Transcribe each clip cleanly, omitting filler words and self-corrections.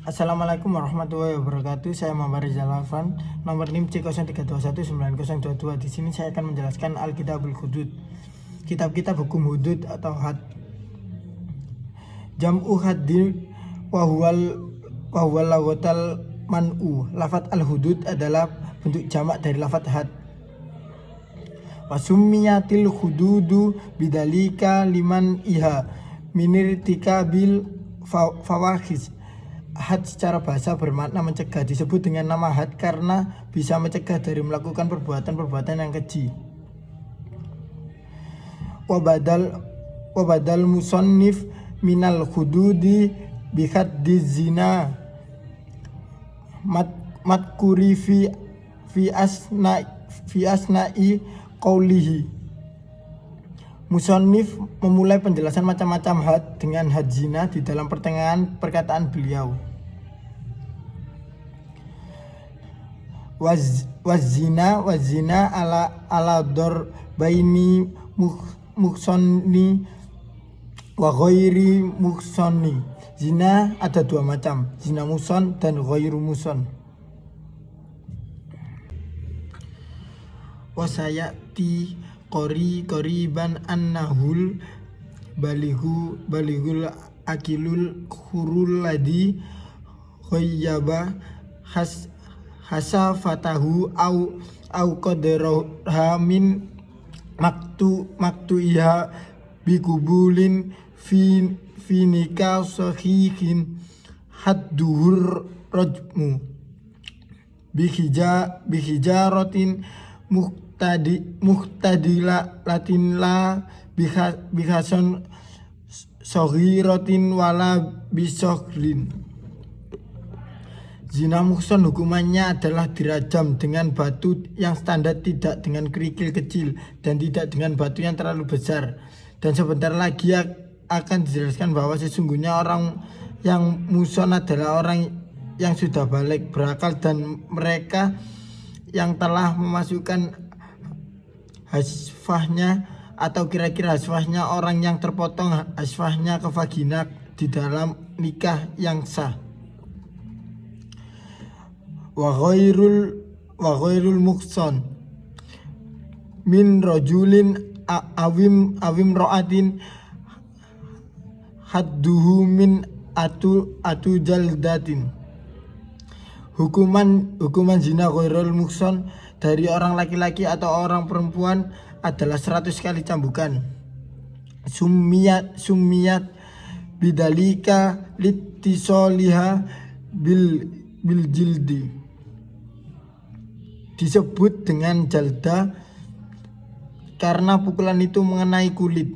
Assalamualaikum warahmatullahi wabarakatuh. Saya Muhammad Rizal Alfan, nomor NIM C03219002. Di sini saya akan menjelaskan Al-Kitabul Hudud. Kitab-kitab hukum hudud atau had. Jam'u haddin wa huwal laghatal man'u. Lafaz al-hudud adalah bentuk jamak dari lafaz had. Wa summiyatil hududu bidalika liman iha minirtikabil fawahish. Had secara bahasa bermakna mencegah, disebut dengan nama had karena bisa mencegah dari melakukan perbuatan-perbuatan yang keji. Wabadal musannif minal hududi bihaddiz zina matkuri fi asna'i qawlihi. Musannif memulai penjelasan macam-macam had dengan had zina di dalam pertengahan perkataan beliau. Wazina ala dor baini muksoni wa ghairi muksoni. Zina ada dua macam, zina muson dan ghairu muson. Wasayati qoriban annahul balihul akilul khurul ladhi ghayyaba hasafatahu au qadaraha min maktu'iha bikubulin fi nikah sahihin hadduhur rajmu bihijaratin muhtadilatin la bihason soghiratin wala bisoghrin. Zina muhson hukumannya adalah dirajam dengan batu yang standar, tidak dengan kerikil kecil dan tidak dengan batu yang terlalu besar. Dan sebentar lagi akan dijelaskan bahwa sesungguhnya orang yang muhson adalah orang yang sudah balik berakal dan mereka yang telah memasukkan hasfahnya atau kira-kira hasfahnya orang yang terpotong hasfahnya ke vagina di dalam nikah yang sah. Wa ghairul muhson min rajulin awim ro'atin hadduhu min atu jaldatin. Hukuman zina ghairul muhson dari orang laki-laki atau orang perempuan adalah 100 kali cambukan. Summiyat bidalika litisoliha bil jildi. Disebut dengan jalda karena pukulan itu mengenai kulit.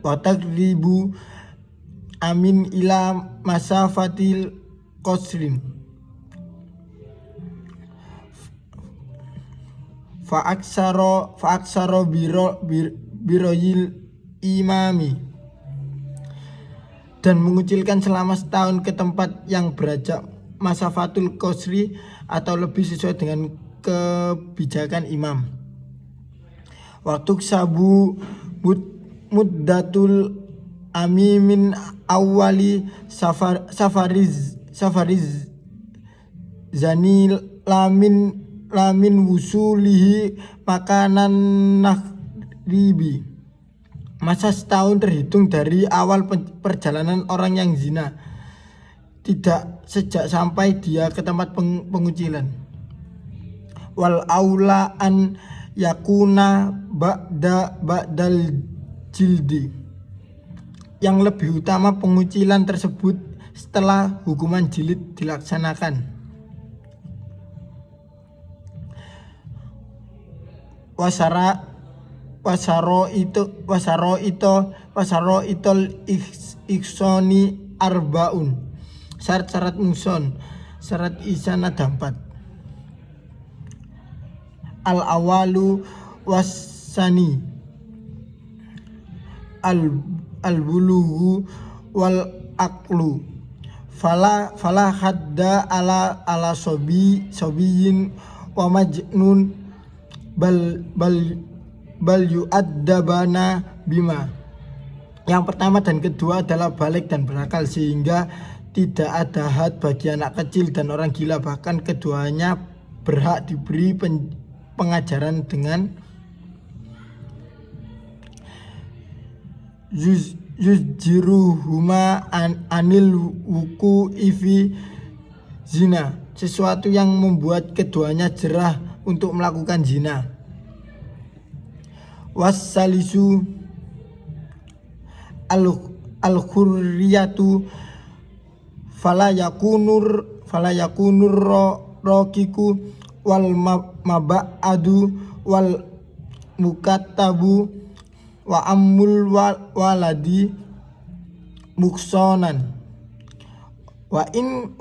Watagribu amin ila masafatil qasrin. Fa'aksaro biroyil imami. Dan mengucilkan selama setahun ke tempat yang berajak masafatul qasri atau lebih sesuai dengan kebijakan imam. Waktu sabu muddatul amimin awali safariz zanil lamin wusulihi makanan nakhribi. Masa setahun terhitung dari awal perjalanan orang yang zina, tidak sejak sampai dia ke tempat pengucilan. Wal aula an yakuna ba'dal jildi. Yang lebih utama pengucilan tersebut setelah hukuman jilid dilaksanakan. Wasaro itol iksoni arbaun. Syarat-syarat muson, syarat isan ada 4. Al awalu wasani al bulughu wal aqlu. Fala hadda ala sobiyin wa majnun bal yu'addabana bima Yang pertama dan kedua adalah balik dan berakal, sehingga tidak ada had bagi anak kecil dan orang gila. Bahkan keduanya berhak diberi pengajaran dengan yuzjiruhuma anil wuku ifi zina, sesuatu yang membuat keduanya jerah untuk melakukan zina. Wassalisu al-khurriyatu fala yakunur rokiku wal maba'adu wal mukattabu wa ammul waladi muksonan wa in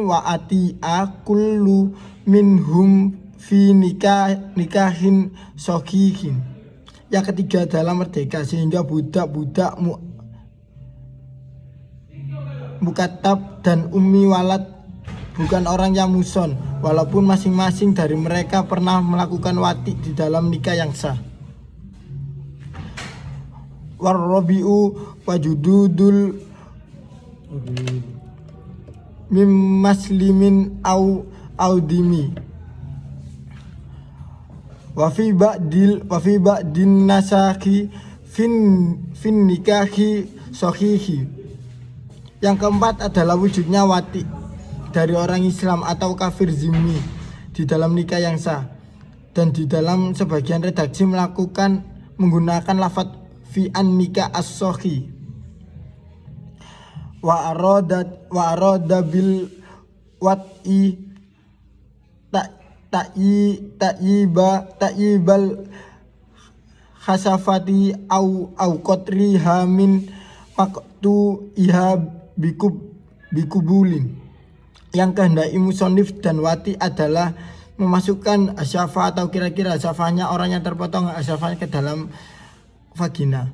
wa'ati'a kullu minhum fi nikahin sohihin. Yang ketiga adalah merdeka, sehingga budak-budak mukatab dan ummi walad bukan orang yang muson, walaupun masing-masing dari mereka pernah melakukan wati di dalam nikah yang sah. Warrobi'u wajududul mimmaslimin audimi wafi ba'din nasaki fin nikahi sohihi. Yang keempat adalah wujudnya wati dari orang Islam atau kafir zimmi di dalam nikah yang sah. Dan di dalam sebagian redaksi menggunakan lafadz fi an nikah as-sohi wa arada bil wat'i ta'ibal khasafati au qatriha min maktu iha bikubulin. Yang kehendaki musonif dan wati adalah memasukkan asyafa atau kira-kira asyafahnya orang yang terpotong asyafahnya ke dalam vagina.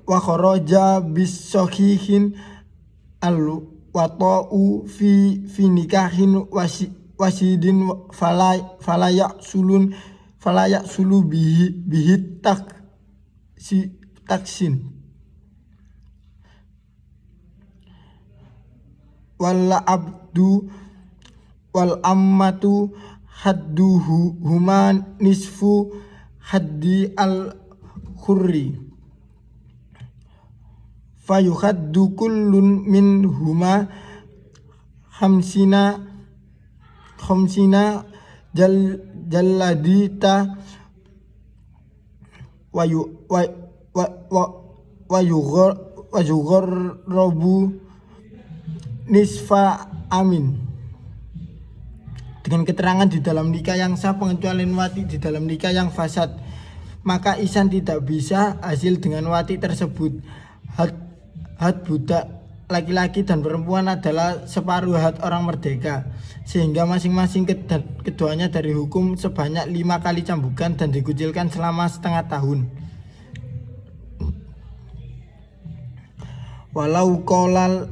Wa kharaja bis sahihin al wata'u fi nikahin wasidin falayak sulu bihi taksin wal abdu wal ammatu hadduhu huma nisfu haddi al khurri fayuhaddu kullun min huma khamsina jalladita wa yugharrabu nisfa amin. Dengan keterangan di dalam nikah yang sah pengecualian wati di dalam nikah yang fasad, maka isan tidak bisa hasil dengan wati tersebut. Had budak laki-laki dan perempuan adalah separuh had orang merdeka, sehingga masing-masing keduanya dari hukum sebanyak 5 kali cambukan dan dikucilkan selama setengah tahun. Walau qolal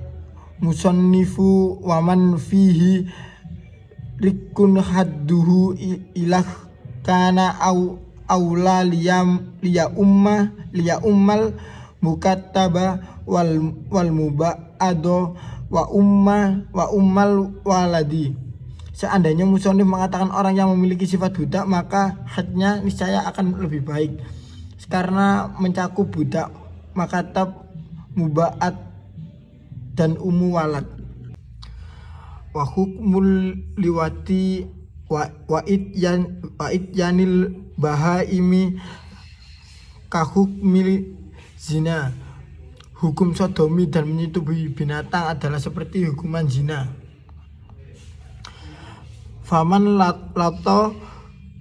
musannifu waman fihi rikun hadduhu ilah kana aula liya ummal mukattaba wal muba'ado wa ummal waladi. Seandainya musonif mengatakan orang yang memiliki sifat budak, maka hadnya niscaya akan lebih baik karena mencakup budak, mukatab, muba'at dan ummu walad. Wa hukmul liwati wa ityanil bahaimi kahukmil zina. Hukum sodomi dan menyetubuhi binatang adalah seperti hukuman zina. Faman lato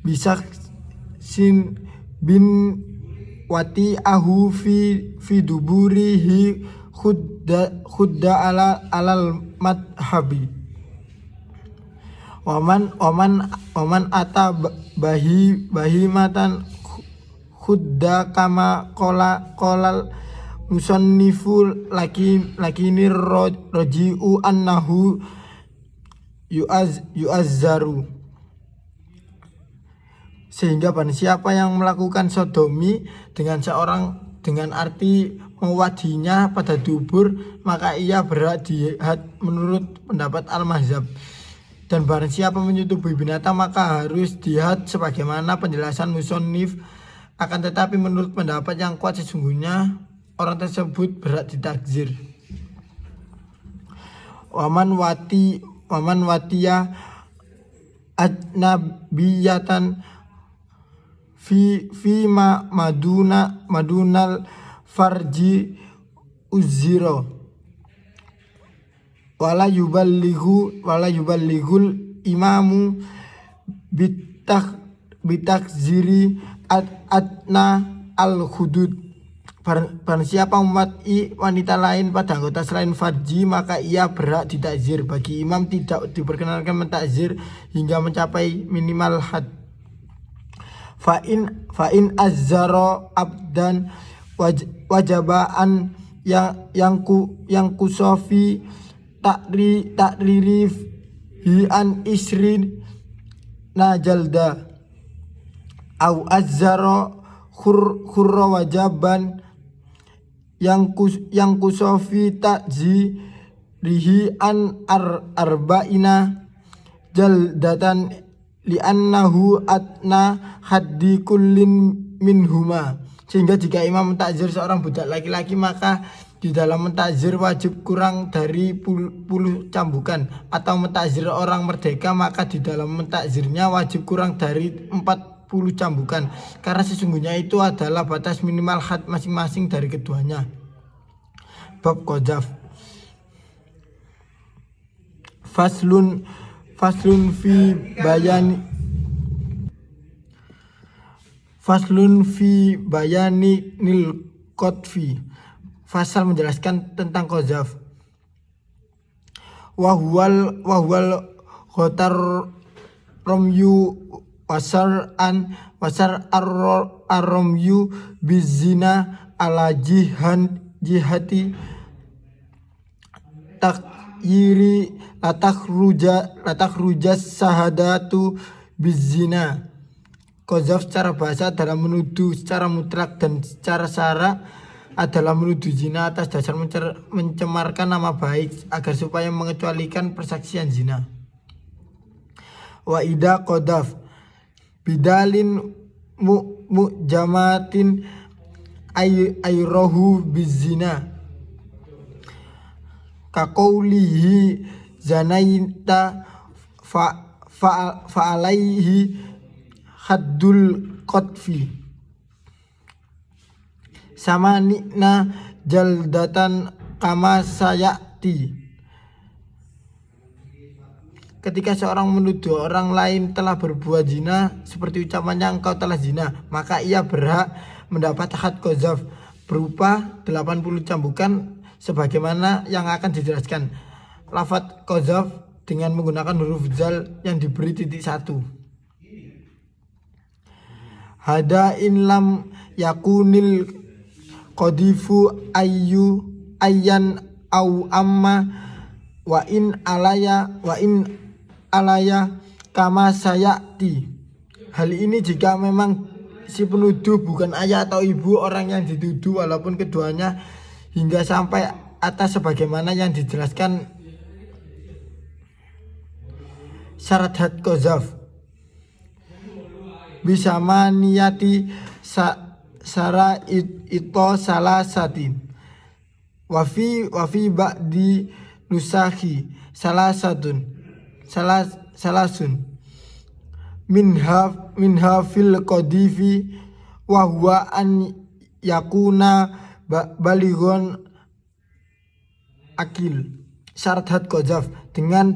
bisa sin bin wati ahu fi duburihi khudda alal madhabi. Waman ata bahimatan khudda kama kolal musannifu lakini roji'u annahu yu'azzaru. Sehingga barang siapa yang melakukan sodomi dengan seorang dengan arti mewadihinya pada dubur, maka ia berhak dihad menurut pendapat Al-Mazhab. Dan barang siapa menyetubuhi binatang maka harus dihad sebagaimana penjelasan musonif. Akan tetapi menurut pendapat yang kuat sesungguhnya orang tersebut berhak ditakzir. Waman watiya ajnabiyatan fi madunal farji uziro wala yuballighul imamu bitakziri adna al hudud. Barang siapa memati wanita lain pada anggota selain farji maka ia berhak ditakzir. Bagi imam tidak diperkenankan mentakzir hingga mencapai minimal had. Fa'in azzaro abdan wajabaan yang kusofi takriri hi an isrin najalda au azzaro khurra wajaban yang kusofi takzi rihi an arba'ina jaldatan li'annahu atna haddi kullin minhuma. Sehingga jika imam mentakzir seorang budak laki-laki maka di dalam mentakzir wajib kurang dari 10 cambukan, atau mentakzir orang merdeka maka di dalam mentakzirnya wajib kurang dari 40 cambukan, karena sesungguhnya itu adalah batas minimal had masing-masing dari keduanya. Bab qadzaf. Faslun fi bayani nil qadfi. Fasal menjelaskan tentang qadzaf. Wahwal khotar romyu wasar ar-romyu bizina ala jihati takyiri latakruja sahadatu bizina. Qadzaf secara bahasa adalah menuduh secara mutlak, dan secara syara adalah menuduh zina atas dasar mencemarkan nama baik agar supaya mengecualikan persaksian zina. Wa ida qadzaf bidalin mu'jamatin ayrohu bizina kaqaulihi zanaita fa'alaihi haddul qadfi sama nikna jaldatan kama sayati. Ketika seorang menuduh orang lain telah berbuat zina seperti ucapannya engkau telah zina, maka ia berhak mendapat had qadzaf berupa 80 cambukan sebagaimana yang akan dijelaskan. Lafadz qadzaf dengan menggunakan huruf zal yang diberi titik 1. Hada in lam yakunil qadifu ayyan au amma wa in alaya kama sayati. Hal ini jika memang si penuduh bukan ayah atau ibu orang yang dituduh, walaupun keduanya hingga sampai atas sebagaimana yang dijelaskan syarat had qadzaf. Bisama niyati sara ito salah satin wafi ba'di nusahi salasun minha fil qadifi wa huwa an yakuna balighon akil. Syarat had qadzaf dengan